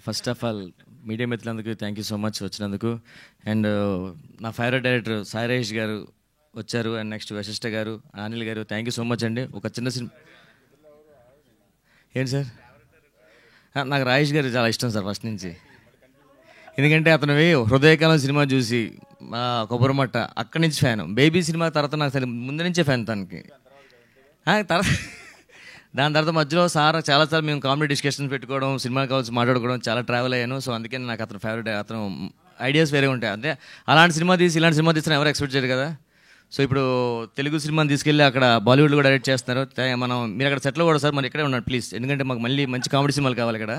First of all media మిత్రులందుకు thank you so much వచ్చినందుకు. And నా ఫేవరెట్ డైరెక్టర్ సాయిరేష్ గారు వచ్చారు. అండ్ నెక్స్ట్ వశిష్ఠ గారు, అనిల్ గారు, థ్యాంక్ యూ సో మచ్ అండి. ఒక చిన్న సినిమా ఏంటి సార్, నాకు రాజేష్ గారు చాలా ఇష్టం సార్ ఫస్ట్ నుంచి. ఎందుకంటే అతనివి హృదయకాలం సినిమా చూసి కొబ్బరిమట్ట అక్కడి నుంచి ఫ్యాన్, బేబీ సినిమా తర్వాత నాకు సరే ముందు నుంచే ఫ్యాన్ తనకి. తర్వాత దాని తర్వాత మధ్యలో చాలాసార్లు మేము కామెడీ డిస్కషన్స్ పెట్టుకోవడం, సినిమా కావాల్సి మాట్లాడుకోవడం, చాలా ట్రావెల్ అయ్యాను. సో అందుకని నాకు అతను ఫేవరెట్. అతను ఐడియాస్ వేరే ఉంటాయి. అంటే అలాంటి సినిమా తీసి ఇలాంటి సినిమా తీసిన ఎవరు ఎక్స్పెక్ట్ చేయరు కదా. సో ఇప్పుడు తెలుగు సినిమాని తీసుకెళ్ళి అక్కడ బాలీవుడ్లో కూడా డైరెక్ట్ చేస్తున్నారు. మీరు అక్కడ సెటిల్ కూడా సార్, మరి ఇక్కడే ఉన్నాడు ప్లీజ్, ఎందుకంటే మాకు మళ్ళీ మంచి కామెడీ సినిమాలు కావాలి ఇక్కడ.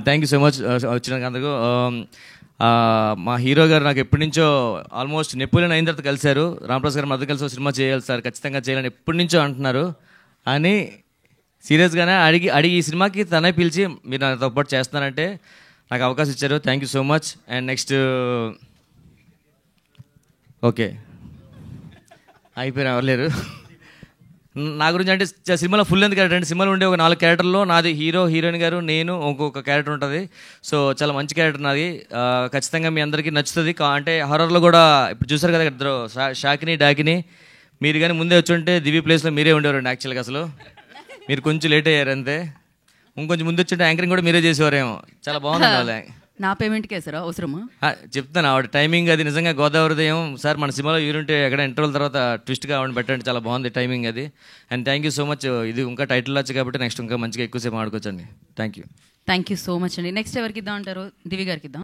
థ్యాంక్ యూ సో మచ్ వచ్చినందుకు. మా హీరో గారు నాకు ఎప్పటి నుంచో ఆల్మోస్ట్ నెపోలియన్ అయిన తర్వాత కలిశారు. రామప్రసాద్ గారు మధ్య కలిసి సినిమా చేయాలి సార్, ఖచ్చితంగా చేయాలని ఎప్పటి నుంచో అంటున్నారు. అని సీరియస్గానే అడిగి ఈ సినిమాకి తనే పిలిచి మీరు నాతో పాటు చేస్తున్నారంటే నాకు అవకాశం ఇచ్చారు. Thank you so much. And next okay అయిపోయారు, ఎవరు నా గురించి అంటే సినిమాలో ఫుల్ ఎందుకు క్యారెక్టర్ అంటే, సినిమాలో ఉండే ఒక 4 క్యారెక్టర్లో నాది హీరో, హీరోయిన్ గారు, నేను, ఇంకొక క్యారెక్టర్ ఉంటుంది. సో చాలా మంచి క్యారెక్టర్ నాది. ఖచ్చితంగా మీ అందరికీ నచ్చుతుంది. అంటే హర్రర్లో కూడా ఇప్పుడు చూసారు కదా ఇద్దరు షాకిని డాకిని, మీరు కానీ ముందే వచ్చి ఉంటే దివ్య ప్లేస్లో మీరే ఉండేవారండి. యాక్చువల్గా అసలు మీరు కొంచెం లేట్ అయ్యారు అంతే. ఇంకొంచెం ముందు వచ్చి యాంకరింగ్ కూడా మీరే చేసేవారేమో. చాలా బాగుంది వాళ్ళ. నా పేమెంట్కే సార్ అవసరమా చెప్తాను. ఆవిడ టైమింగ్ అది నిజంగా గోదావరిదయం సార్. మన సినిమాలో యూనిట్ ఎక్కడ ఇంటర్వల్ తర్వాత ట్విస్ట్గా ఆవిడ పెట్టండి, చాలా బాగుంది టైమింగ్ అది. And thank you so much. ఇది ఇంకా టైటిల్ వచ్చి కాబట్టి నెక్స్ట్ ఇంకా మంచిగా ఎక్కువసేపు ఆడుకోవచ్చండి. థ్యాంక్ యూ సో మచ్ అండి. నెక్స్ట్ ఎవరికి ఇద్దాం అంటారు? దివి గారికి ఇద్దాం.